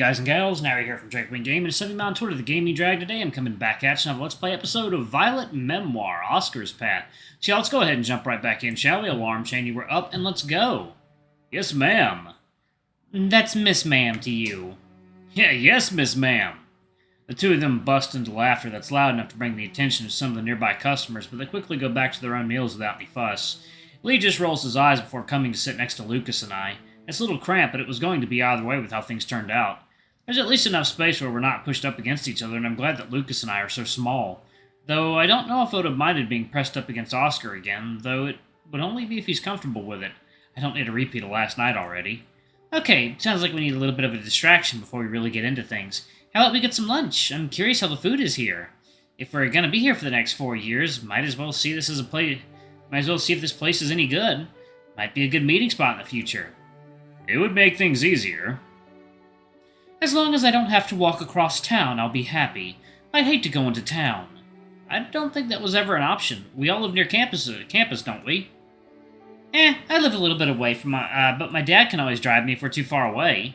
guys and gals, Nary here from Drake Wing Game, and a 70-mile tour to the game you dragged today. I'm coming back at you on a Let's Play episode of Violet Memoir, Oscar's Path. So let's go ahead and jump right back in, shall we? Alarm chain, you were up, and let's go. Yes, ma'am. That's Miss Ma'am to you. Yeah, yes, Miss Ma'am. The two of them bust into laughter that's loud enough to bring the attention of some of the nearby customers, but they quickly go back to their own meals without any fuss. Lee just rolls his eyes before coming to sit next to Lucas and I. It's a little cramped, but it was going to be either way with how things turned out. There's at least enough space where we're not pushed up against each other, and I'm glad that Lucas and I are so small. Though I don't know if I would have minded being pressed up against Oscar again, though it would only be if he's comfortable with it. I don't need a repeat of last night already. Okay, sounds like we need a little bit of a distraction before we really get into things. How about we get some lunch? I'm curious how the food is here. If we're gonna be here for the next 4 years, might as well see this as a place. Might as well see if this place is any good. Might be a good meeting spot in the future. It would make things easier. As long as I don't have to walk across town, I'll be happy. I'd hate to go into town. I don't think that was ever an option. We all live near campus, don't we? I live a little bit away from but my dad can always drive me if we're too far away.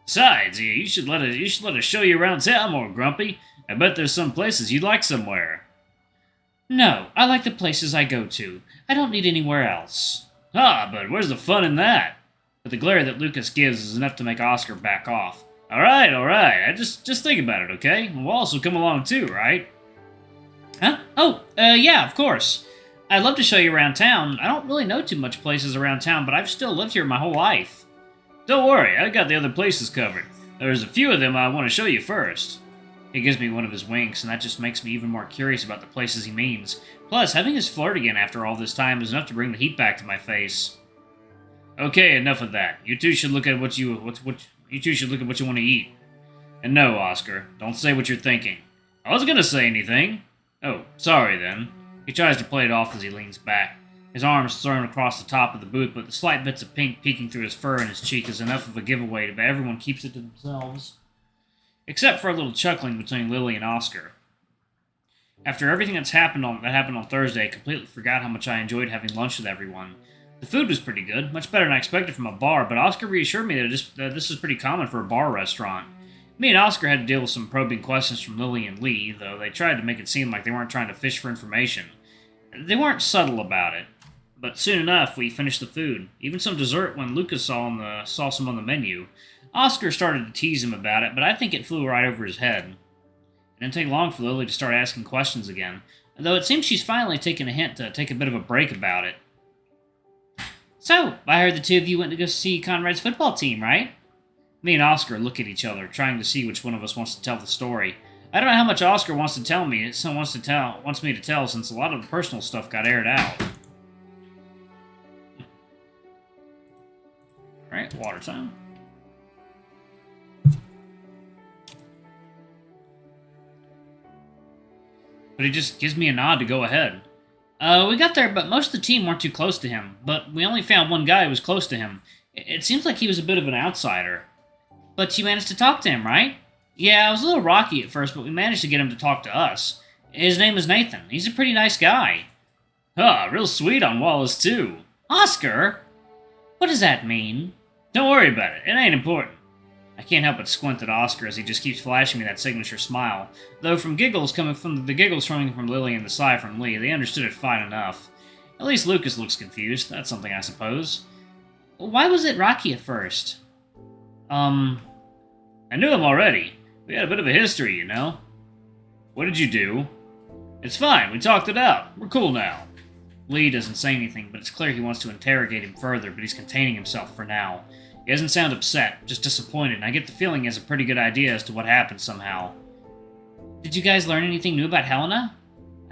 Besides, you should let us show you around town more, Grumpy. I bet there's some places you'd like somewhere. No, I like the places I go to. I don't need anywhere else. Ah, but where's the fun in that? But the glare that Lucas gives is enough to make Oscar back off. Alright. Just think about it, okay? We'll also come along too, right? Huh? Yeah, of course. I'd love to show you around town. I don't really know too much places around town, but I've still lived here my whole life. Don't worry, I got the other places covered. There's a few of them I want to show you first. He gives me one of his winks, and that just makes me even more curious about the places he means. Plus, having us flirt again after all this time is enough to bring the heat back to my face. Okay, enough of that. You two should look at what you want to eat. And no, Oscar, don't say what you're thinking. I wasn't gonna say anything. Oh, sorry then. He tries to play it off as he leans back. His arms thrown across the top of the booth, but the slight bits of pink peeking through his fur and his cheek is enough of a giveaway that everyone keeps it to themselves. Except for a little chuckling between Lily and Oscar. After everything that happened on Thursday, I completely forgot how much I enjoyed having lunch with everyone. The food was pretty good, much better than I expected from a bar, but Oscar reassured me that this is pretty common for a bar restaurant. Me and Oscar had to deal with some probing questions from Lily and Lee, though they tried to make it seem like they weren't trying to fish for information. They weren't subtle about it, but soon enough we finished the food, even some dessert when Lucas saw some on the menu. Oscar started to tease him about it, but I think it flew right over his head. It didn't take long for Lily to start asking questions again, though it seems she's finally taken a hint to take a bit of a break about it. So, I heard the two of you went to go see Conrad's football team, right? Me and Oscar look at each other, trying to see which one of us wants to tell the story. I don't know how much Oscar wants to tell me, wants me to tell, since a lot of the personal stuff got aired out. Alright, water time. But he just gives me a nod to go ahead. We got there, but most of the team weren't too close to him. But we only found one guy who was close to him. It seems like he was a bit of an outsider. But you managed to talk to him, right? Yeah, it was a little rocky at first, but we managed to get him to talk to us. His name is Nathan. He's a pretty nice guy. Huh, real sweet on Wallace, too. Oscar? What does that mean? Don't worry about it. It ain't important. I can't help but squint at Oscar as he just keeps flashing me that signature smile. Though from the giggles coming from Lily and the sigh from Lee, they understood it fine enough. At least Lucas looks confused. That's something, I suppose. Why was it rocky at first? I knew him already. We had a bit of a history, you know. What did you do? It's fine. We talked it out. We're cool now. Lee doesn't say anything, but it's clear he wants to interrogate him further, but he's containing himself for now. He doesn't sound upset, just disappointed, and I get the feeling he has a pretty good idea as to what happened somehow. Did you guys learn anything new about Helena?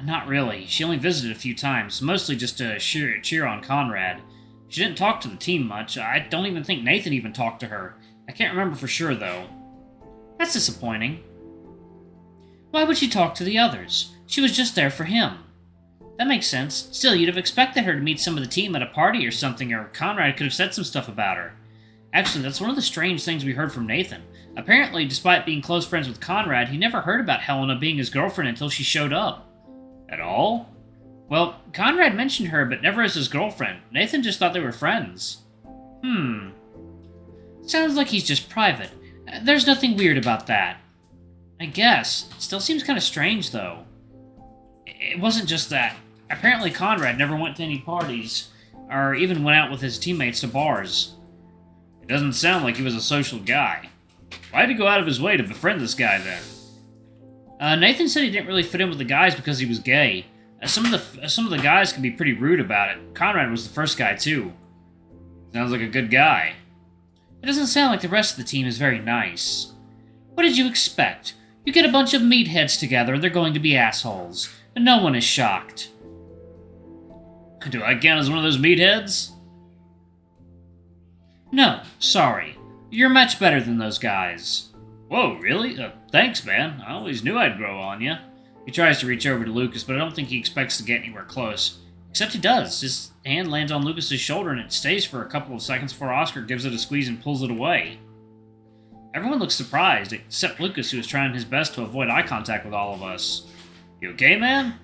Not really. She only visited a few times, mostly just to cheer on Conrad. She didn't talk to the team much. I don't even think Nathan even talked to her. I can't remember for sure, though. That's disappointing. Why would she talk to the others? She was just there for him. That makes sense. Still, you'd have expected her to meet some of the team at a party or something, or Conrad could have said some stuff about her. Actually, that's one of the strange things we heard from Nathan. Apparently, despite being close friends with Conrad, he never heard about Helena being his girlfriend until she showed up. At all? Well, Conrad mentioned her, but never as his girlfriend. Nathan just thought they were friends. Sounds like he's just private. There's nothing weird about that. I guess. It still seems kind of strange, though. It wasn't just that. Apparently Conrad never went to any parties, or even went out with his teammates to bars. It doesn't sound like he was a social guy. Why'd he go out of his way to befriend this guy, then? Nathan said he didn't really fit in with the guys because he was gay. Some of the guys can be pretty rude about it. Conrad was the first guy, too. Sounds like a good guy. It doesn't sound like the rest of the team is very nice. What did you expect? You get a bunch of meatheads together and they're going to be assholes. And no one is shocked. Do I count as one of those meatheads? No, sorry. You're much better than those guys. Whoa, really? Thanks, man. I always knew I'd grow on you. He tries to reach over to Lucas, but I don't think he expects to get anywhere close. Except he does. His hand lands on Lucas's shoulder and it stays for a couple of seconds before Oscar gives it a squeeze and pulls it away. Everyone looks surprised, except Lucas, who is trying his best to avoid eye contact with all of us. You okay, man?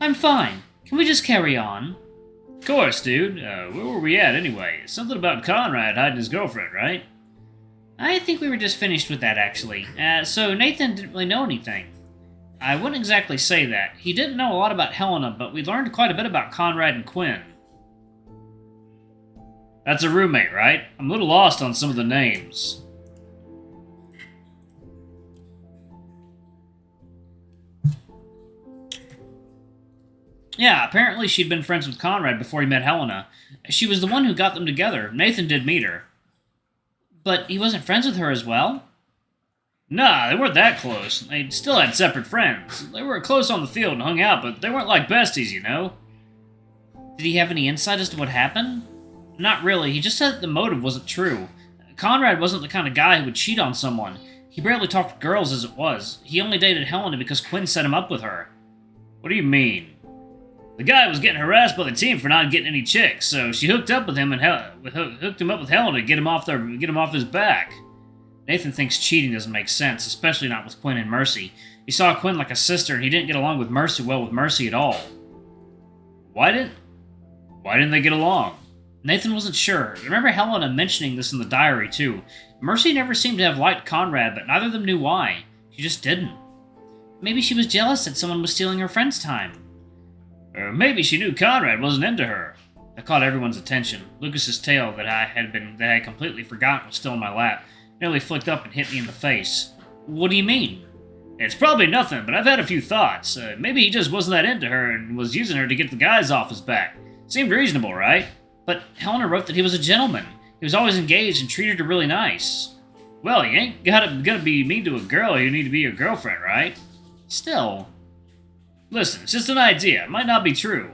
I'm fine. Can we just carry on? Of course, dude. Where were we at, anyway? Something about Conrad hiding his girlfriend, right? I think we were just finished with that, actually. So Nathan didn't really know anything. I wouldn't exactly say that. He didn't know a lot about Helena, but we learned quite a bit about Conrad and Quinn. That's a roommate, right? I'm a little lost on some of the names. Yeah, apparently she'd been friends with Conrad before he met Helena. She was the one who got them together. Nathan did meet her. But he wasn't friends with her as well? Nah, they weren't that close. They still had separate friends. They were close on the field and hung out, but they weren't like besties, you know? Did he have any insight as to what happened? Not really. He just said that the motive wasn't true. Conrad wasn't the kind of guy who would cheat on someone. He barely talked to girls as it was. He only dated Helena because Quinn set him up with her. What do you mean? The guy was getting harassed by the team for not getting any chicks, so she hooked up with him and hooked him up with Helena to get him off his back. Nathan thinks cheating doesn't make sense, especially not with Quinn and Mercy. He saw Quinn like a sister, and he didn't get along with Mercy at all. Why didn't they get along? Nathan wasn't sure. Remember Helena mentioning this in the diary, too. Mercy never seemed to have liked Conrad, but neither of them knew why. She just didn't. Maybe she was jealous that someone was stealing her friend's time. Or maybe she knew Conrad wasn't into her. That caught everyone's attention. Lucas's tail that I had completely forgotten was still in my lap. Nearly flicked up and hit me in the face. What do you mean? It's probably nothing, but I've had a few thoughts. Maybe he just wasn't that into her and was using her to get the guys off his back. Seemed reasonable, right? But Helena wrote that he was a gentleman. He was always engaged and treated her really nice. Well, you ain't gonna be mean to a girl you need to be your girlfriend, right? Still. Listen, it's just an idea. It might not be true.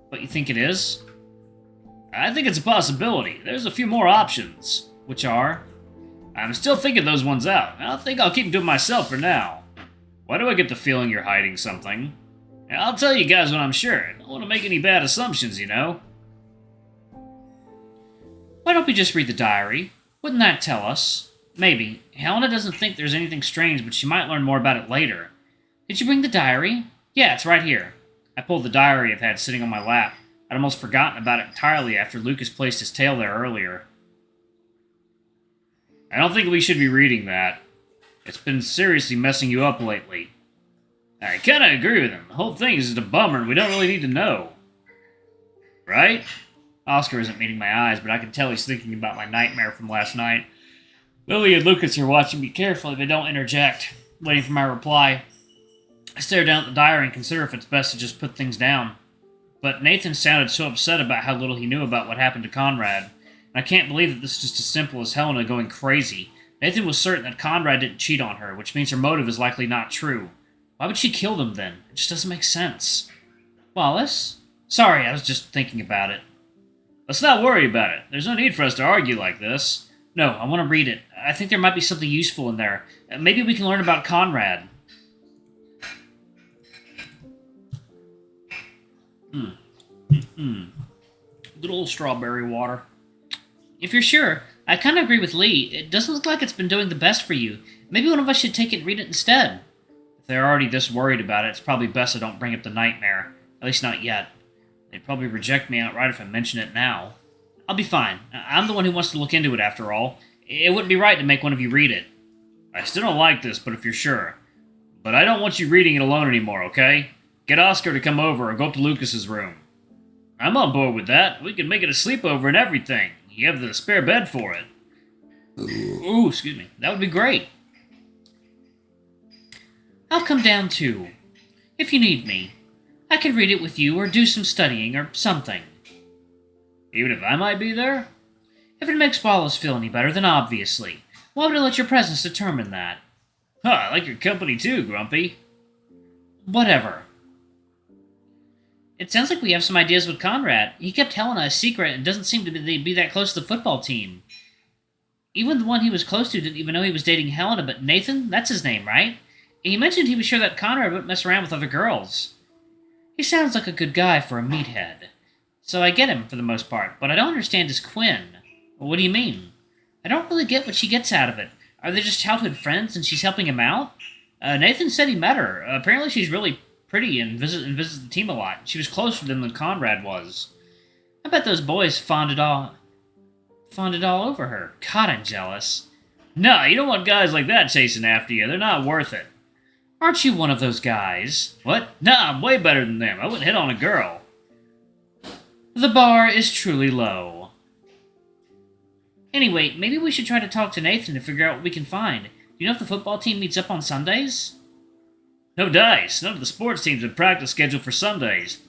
But you think it is? I think it's a possibility. There's a few more options. Which are? I'm still thinking those ones out. I think I'll keep them to myself for now. Why do I get the feeling you're hiding something? I'll tell you guys when I'm sure. I don't want to make any bad assumptions, you know? Why don't we just read the diary? Wouldn't that tell us? Maybe. Helena doesn't think there's anything strange, but she might learn more about it later. Did you bring the diary? Yeah, it's right here. I pulled the diary I've had sitting on my lap. I'd almost forgotten about it entirely after Lucas placed his tail there earlier. I don't think we should be reading that. It's been seriously messing you up lately. I kinda agree with him. The whole thing is just a bummer and we don't really need to know. Right? Oscar isn't meeting my eyes, but I can tell he's thinking about my nightmare from last night. Lily and Lucas are watching me carefully, but don't interject, waiting for my reply. I stare down at the diary and consider if it's best to just put things down. But Nathan sounded so upset about how little he knew about what happened to Conrad. And I can't believe that this is just as simple as Helena going crazy. Nathan was certain that Conrad didn't cheat on her, which means her motive is likely not true. Why would she kill them then? It just doesn't make sense. Wallace? Sorry, I was just thinking about it. Let's not worry about it. There's no need for us to argue like this. No, I want to read it. I think there might be something useful in there. Maybe we can learn about Conrad. Good old strawberry water. If you're sure, I kind of agree with Lee. It doesn't look like it's been doing the best for you. Maybe one of us should take it and read it instead. If they're already this worried about it, it's probably best I don't bring up the nightmare. At least not yet. They'd probably reject me outright if I mention it now. I'll be fine. I'm the one who wants to look into it after all. It wouldn't be right to make one of you read it. I still don't like this, but if you're sure. But I don't want you reading it alone anymore, okay? Get Oscar to come over or go up to Lucas's room. I'm on board with that. We can make it a sleepover and everything. You have the spare bed for it. Ooh, excuse me. That would be great. I'll come down too. If you need me. I can read it with you or do some studying or something. Even if I might be there? If it makes Wallace feel any better, then obviously. Why would I let your presence determine that? Huh, I like your company too, Grumpy. Whatever. It sounds like we have some ideas with Conrad. He kept Helena a secret and doesn't seem to be that close to the football team. Even the one he was close to didn't even know he was dating Helena, but Nathan? That's his name, right? He mentioned he was sure that Conrad wouldn't mess around with other girls. He sounds like a good guy for a meathead. So I get him, for the most part, but I don't understand his Quinn. What do you mean? I don't really get what she gets out of it. Are they just childhood friends and she's helping him out? Nathan said he met her. Apparently she's really pretty and visits the team a lot. She was closer to them than Conrad was. I bet those boys fawned it all over her. God, I'm jealous. No, you don't want guys like that chasing after you. They're not worth it. Aren't you one of those guys? What? Nah, I'm way better than them. I wouldn't hit on a girl. The bar is truly low. Anyway, maybe we should try to talk to Nathan to figure out what we can find. Do you know if the football team meets up on Sundays? No dice. None of the sports teams have practice scheduled for Sundays.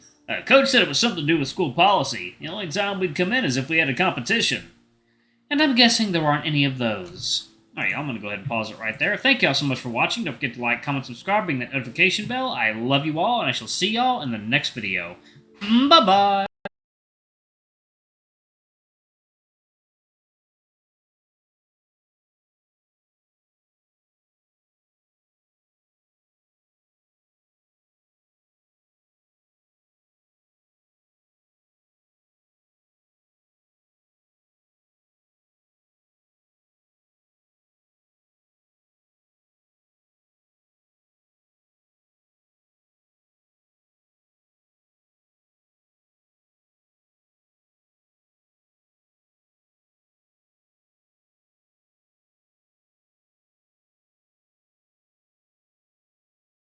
Coach said it was something to do with school policy. The only time we'd come in is if we had a competition. And I'm guessing there aren't any of those. Alright, I'm going to go ahead and pause it right there. Thank y'all so much for watching. Don't forget to like, comment, subscribe, ring that notification bell. I love you all, and I shall see y'all in the next video. Bye-bye!